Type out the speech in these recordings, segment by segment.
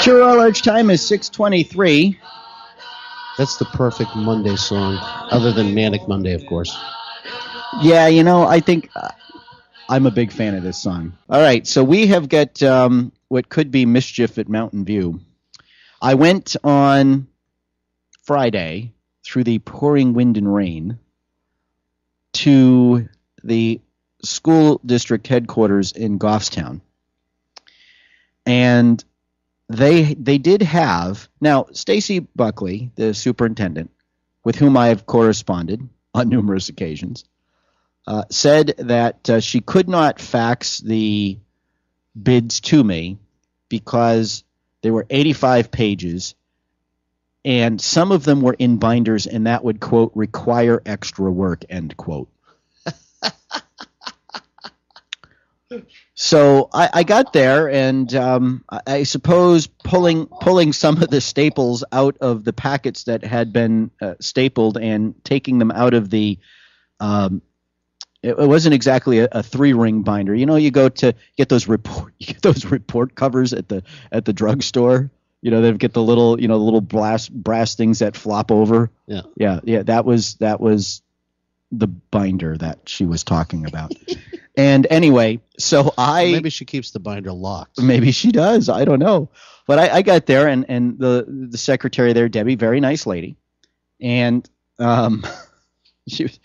True large time is 6:23. That's the perfect Monday song, other than Manic Monday, of course. Yeah, I think I'm a big fan of this song. All right, so we have got what could be mischief at Mountain View. I went on Friday through the pouring wind and rain to the school district headquarters in Goffstown. And they did have, now Stacy Buckley, the superintendent, with whom I have corresponded on numerous occasions, said that she could not fax the bids to me because they were 85 pages and some of them were in binders and that would, quote, require extra work, end quote. So I got there, and I suppose pulling some of the staples out of the packets that had been stapled and taking them out of the it wasn't exactly a 3-ring binder. You go to get those report covers at the drugstore. They get the little brass things that flop over. Yeah. That was the binder that she was talking about. And anyway, so maybe she keeps the binder locked. Maybe she does. I don't know. But I got there, and the secretary there, Debbie, very nice lady, and she was,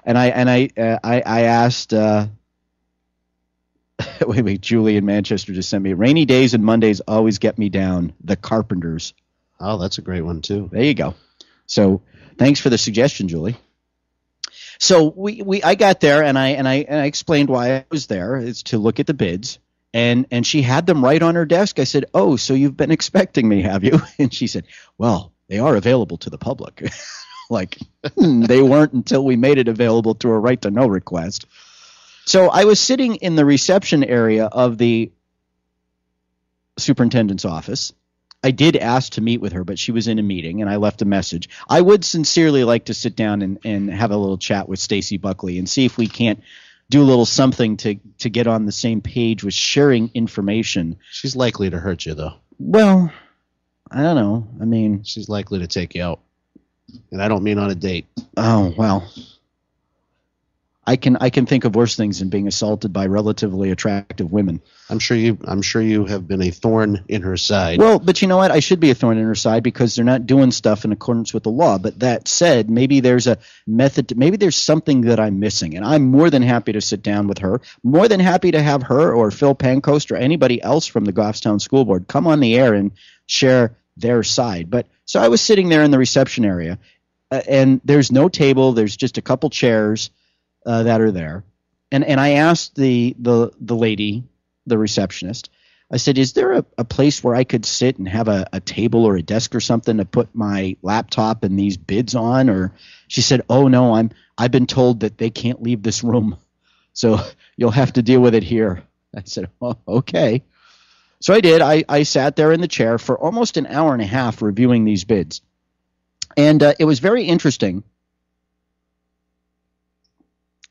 and I asked. Wait, Julie in Manchester just sent me, rainy days and Mondays always get me down. The Carpenters. Oh, that's a great one too. There you go. So thanks for the suggestion, Julie. So I got there and I explained why I was there. It's to look at the bids, and she had them right on her desk. I said, "Oh, so you've been expecting me, have you?" And she said, "Well, they are available to the public." Like they weren't until we made it available to a right to know request. So I was sitting in the reception area of the superintendent's office. I did ask to meet with her, but she was in a meeting, and I left a message. I would sincerely like to sit down and have a little chat with Stacy Buckley and see if we can't do a little something to get on the same page with sharing information. She's likely to hurt you, though. Well, I don't know. I mean, she's likely to take you out, and I don't mean on a date. Oh, well. I can think of worse things than being assaulted by relatively attractive women. I'm sure you have been a thorn in her side. Well, but you know what? I should be a thorn in her side because they're not doing stuff in accordance with the law. But that said, maybe there's a method. Maybe there's something that I'm missing, and I'm more than happy to sit down with her. More than happy to have her or Phil Pancoast or anybody else from the Goffstown School Board come on the air and share their side. But so I was sitting there in the reception area, and there's no table. There's just a couple chairs that are there, and I asked the lady, the receptionist, I said, is there a place where I could sit and have a table or a desk or something to put my laptop and these bids on? Or she said, oh no, I've been told that they can't leave this room, so you'll have to deal with it here. I said, oh, okay. So I did. I sat there in the chair for almost an hour and a half reviewing these bids, and it was very interesting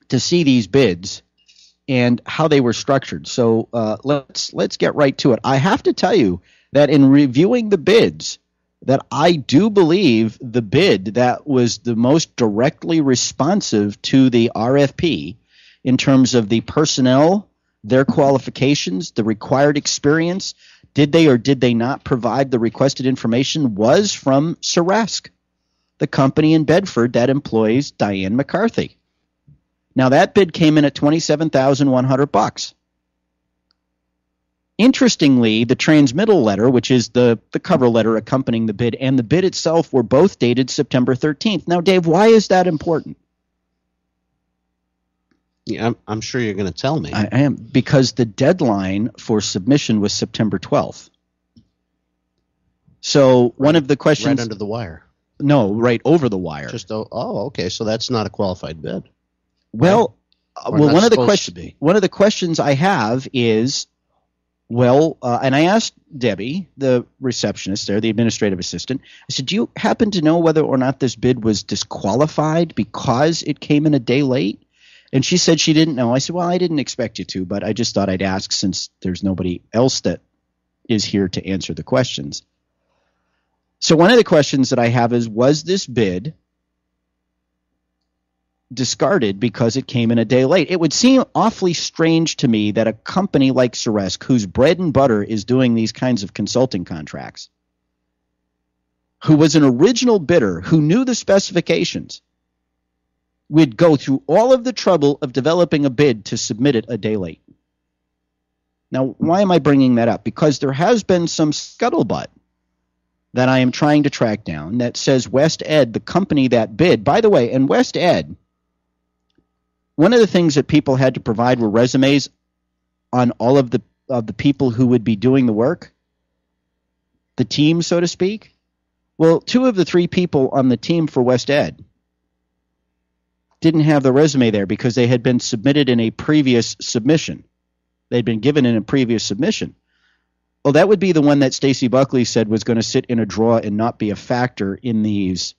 to see these bids and how they were structured. So let's get right to it. I have to tell you that in reviewing the bids, that I do believe the bid that was the most directly responsive to the RFP in terms of the personnel, their qualifications, the required experience, did they or did they not provide the requested information, was from SERESC, the company in Bedford that employs Diane McCarthy. Now that bid came in at $27,100. Interestingly, the transmittal letter, which is the cover letter accompanying the bid, and the bid itself were both dated September 13th. Now, Dave, why is that important? Yeah, I'm sure you're going to tell me. I am, because the deadline for submission was September 12th. So one of the questions... Right under the wire. No, right over the wire. Okay, so that's not a qualified bid. Well, one of the questions I have is, and I asked Debbie, the receptionist there, the administrative assistant, I said, do you happen to know whether or not this bid was disqualified because it came in a day late? And she said she didn't know. I said, well, I didn't expect you to, but I just thought I'd ask since there's nobody else that is here to answer the questions. So one of the questions that I have is, was this bid discarded because it came in a day late? It would seem awfully strange to me that a company like SERESC, whose bread and butter is doing these kinds of consulting contracts, who was an original bidder, who knew the specifications, would go through all of the trouble of developing a bid to submit it a day late. Now, why am I bringing that up? Because there has been some scuttlebutt that I am trying to track down that says West Ed, the company that bid, by the way, and West Ed, one of the things that people had to provide were resumes on all of the people who would be doing the work, the team, so to speak. Well, 2 of the 3 people on the team for West Ed didn't have the resume there because they had been submitted in a previous submission. They'd been given in a previous submission. Well, that would be the one that Stacy Buckley said was going to sit in a drawer and not be a factor in these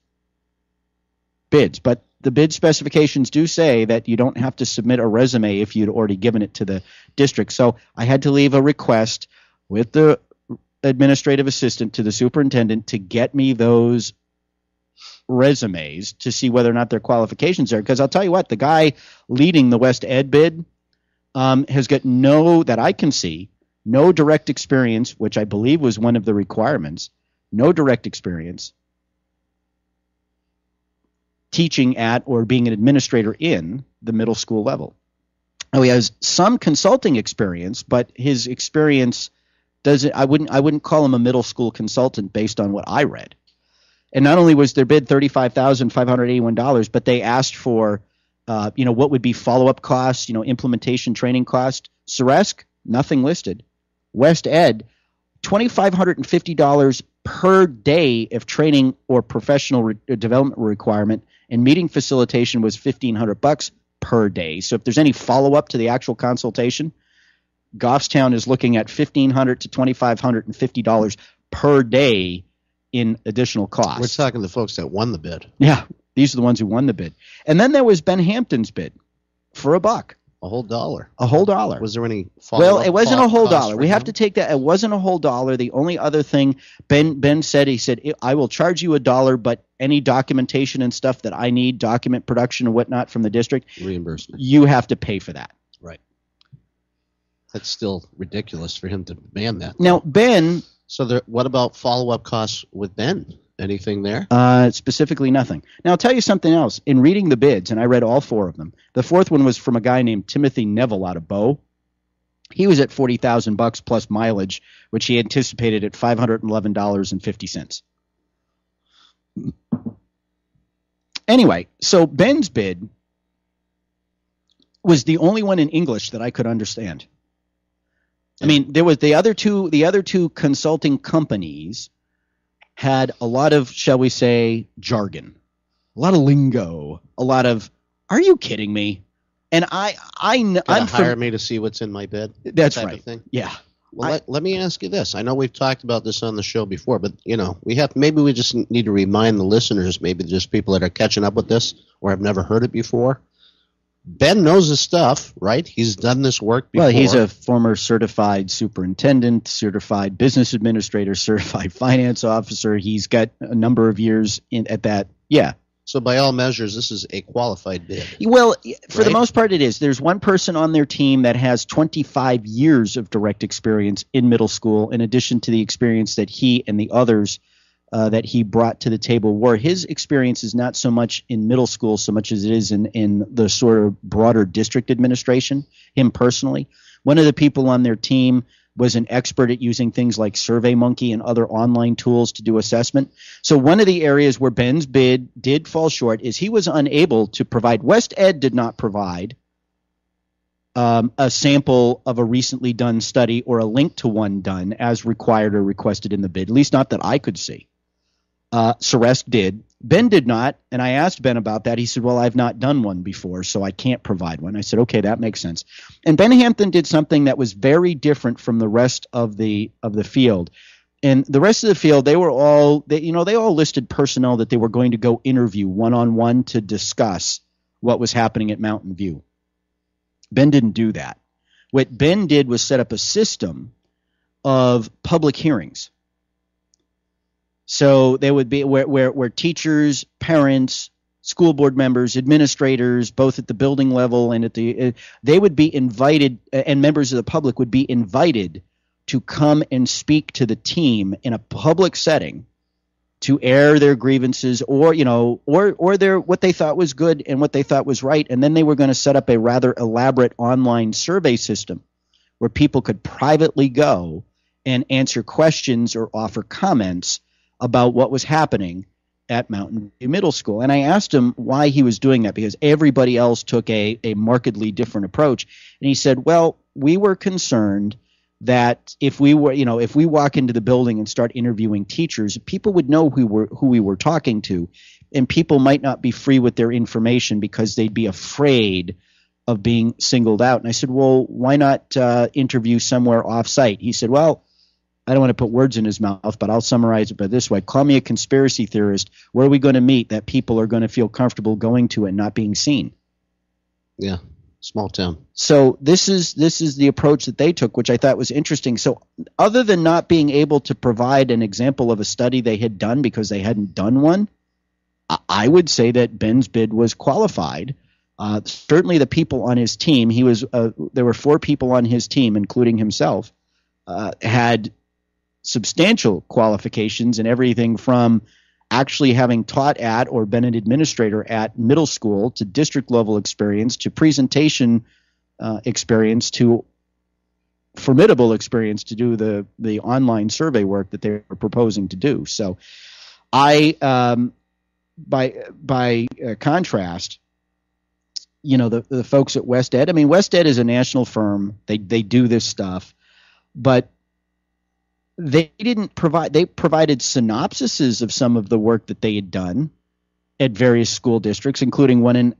bids. But the bid specifications do say that you don't have to submit a resume if you'd already given it to the district. So I had to leave a request with the administrative assistant to the superintendent to get me those resumes to see whether or not their qualifications are. Because I'll tell you what, the guy leading the West Ed bid has got that I can see, no direct experience, which I believe was one of the requirements, no direct experience teaching at or being an administrator in the middle school level. Now, he has some consulting experience, but his experience doesn't. I wouldn't call him a middle school consultant based on what I read. And not only was their bid $35,581, but they asked for, what would be follow-up costs, implementation training cost. SERESC, nothing listed. West Ed, $2,550 per day if training or professional development requirement, and meeting facilitation was $1,500 per day. So if there's any follow-up to the actual consultation, Goffstown is looking at $1,500 to $2,550 per day in additional costs. We're talking the folks that won the bid. Yeah, these are the ones who won the bid. And then there was Ben Hampton's bid for $1. A whole dollar. A whole dollar. Was there any follow-up? Well, it wasn't a whole dollar. We have to take that. It wasn't a whole dollar. The only other thing Ben said, he said, I will charge you $1, but any documentation and stuff that I need, document production and whatnot from the district, reimbursement, you have to pay for that. Right. That's still ridiculous for him to demand that. Now, Ben. So what about follow-up costs with Ben? Anything there? Specifically nothing. Now, I'll tell you something else. In reading the bids, and I read all 4 of them, the 4th one was from a guy named Timothy Neville out of Bow. He was at $40,000 plus mileage, which he anticipated at $511.50. Anyway, so Ben's bid was the only one in English that I could understand. I mean, there was the other two consulting companies had a lot of, shall we say, jargon, a lot of lingo, a lot of, are you kidding me? And I'm hire me to see what's in my bid. That's type right. Of thing. Yeah. Well, let me ask you this. I know we've talked about this on the show before, but maybe we just need to remind the listeners, maybe just people that are catching up with this or have never heard it before. Ben knows his stuff, right? He's done this work before. Well, he's a former certified superintendent, certified business administrator, certified finance officer. He's got a number of years at that. Yeah. So by all measures, this is a qualified bid. Well, for the most part, it is. There's one person on their team that has 25 years of direct experience in middle school, in addition to the experience that he and the others that he brought to the table were. His experience is not so much in middle school so much as it is in the sort of broader district administration, him personally. One of the people on their team was an expert at using things like SurveyMonkey and other online tools to do assessment. So one of the areas where Ben's bid did fall short is he was unable to provide, West Ed did not provide a sample of a recently done study or a link to one done as required or requested in the bid, at least not that I could see. SERESC did. Ben did not, and I asked Ben about that. He said, well, I've not done one before, so I can't provide one. I said, okay, that makes sense. And Ben Hampton did something that was very different from the rest of the field. And the rest of the field, they all listed personnel that they were going to go interview one-on-one to discuss what was happening at Mountain View. Ben didn't do that. What Ben did was set up a system of public hearings. So there would be where teachers, parents, school board members, administrators, both at the building level and at they would be invited, and members of the public would be invited to come and speak to the team in a public setting to air their grievances or their what they thought was good and what they thought was right. And then they were going to set up a rather elaborate online survey system where people could privately go and answer questions or offer comments about what was happening at Mountain View Middle School. And I asked him why he was doing that, because everybody else took a markedly different approach. And he said, well, we were concerned that if we walk into the building and start interviewing teachers, people would know who we were talking to, and people might not be free with their information because they'd be afraid of being singled out. And I said, well, why not interview somewhere off-site? He said, well, I don't want to put words in his mouth, but I'll summarize it by this way. Call me a conspiracy theorist. Where are we going to meet that people are going to feel comfortable going to and not being seen? Yeah, small town. So this is the approach that they took, which I thought was interesting. So other than not being able to provide an example of a study they had done because they hadn't done one, I would say that Ben's bid was qualified. Certainly the people on his team, there were 4 people on his team, including himself, had substantial qualifications in everything from actually having taught at or been an administrator at middle school to district level experience to presentation experience to formidable experience to do the online survey work that they were proposing to do. So I by contrast, the folks at West Ed, I mean, West Ed is a national firm. They do this stuff, but they provided synopsises of some of the work that they had done at various school districts, including one in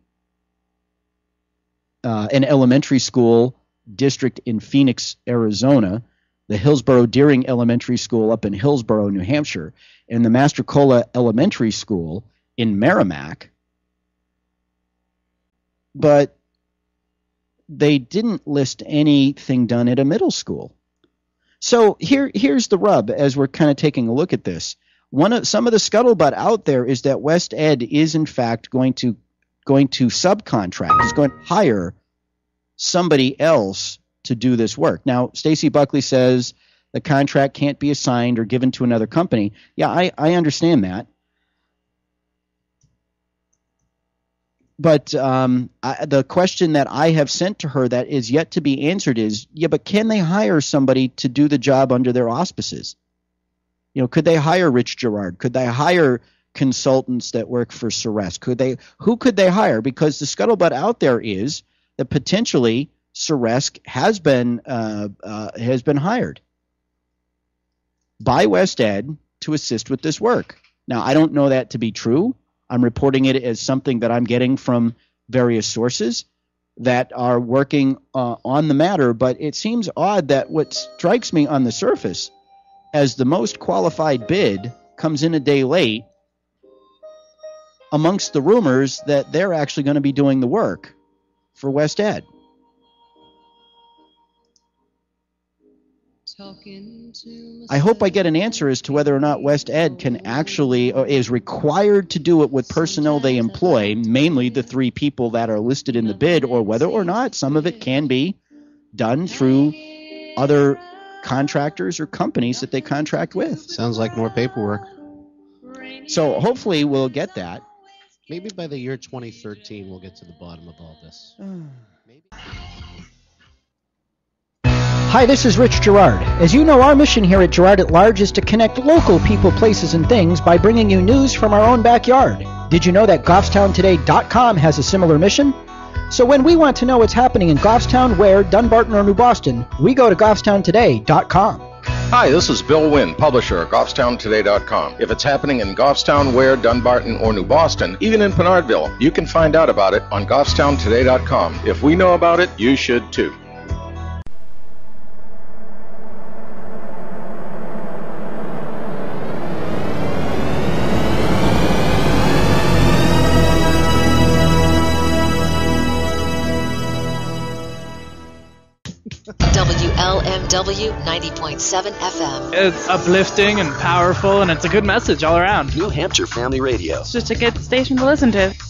an elementary school district in Phoenix, Arizona, the Hillsborough Deering Elementary School up in Hillsborough, New Hampshire, and the Mastrocola Elementary School in Merrimack. But they didn't list anything done at a middle school. So here's the rub as we're kind of taking a look at this. Some of the scuttlebutt out there is that West Ed is in fact going to subcontract, is going to hire somebody else to do this work. Now, Stacy Buckley says the contract can't be assigned or given to another company. Yeah, I understand that. But the question that I have sent to her that is yet to be answered is, but can they hire somebody to do the job under their auspices? Could they hire Rich Girard? Could they hire consultants that work for SERESC? Who could they hire? Because the scuttlebutt out there is that potentially SERESC has been hired by West Ed to assist with this work. Now, I don't know that to be true. I'm reporting it as something that I'm getting from various sources that are working on the matter, but it seems odd that what strikes me on the surface as the most qualified bid comes in a day late amongst the rumors that they're actually going to be doing the work for West Ed. I hope I get an answer as to whether or not West Ed can actually or is required to do it with personnel they employ, mainly the 3 people that are listed in the bid, or whether or not some of it can be done through other contractors or companies that they contract with. Sounds like more paperwork. So hopefully we'll get that. Maybe by the year 2013 we'll get to the bottom of all this. Maybe. Hi, this is Rich Girard. As you know, our mission here at Girard at Large is to connect local people, places, and things by bringing you news from our own backyard. Did you know that GoffstownToday.com has a similar mission? So when we want to know what's happening in Goffstown, Ware, Dunbarton, or New Boston, we go to GoffstownToday.com. Hi, this is Bill Wynn, publisher of GoffstownToday.com. If it's happening in Goffstown, Ware, Dunbarton, or New Boston, even in Pinardville, you can find out about it on GoffstownToday.com. If we know about it, you should too. KMW 90.7 FM. It's uplifting and powerful, and it's a good message all around. New Hampshire Family Radio. It's just a good station to listen to.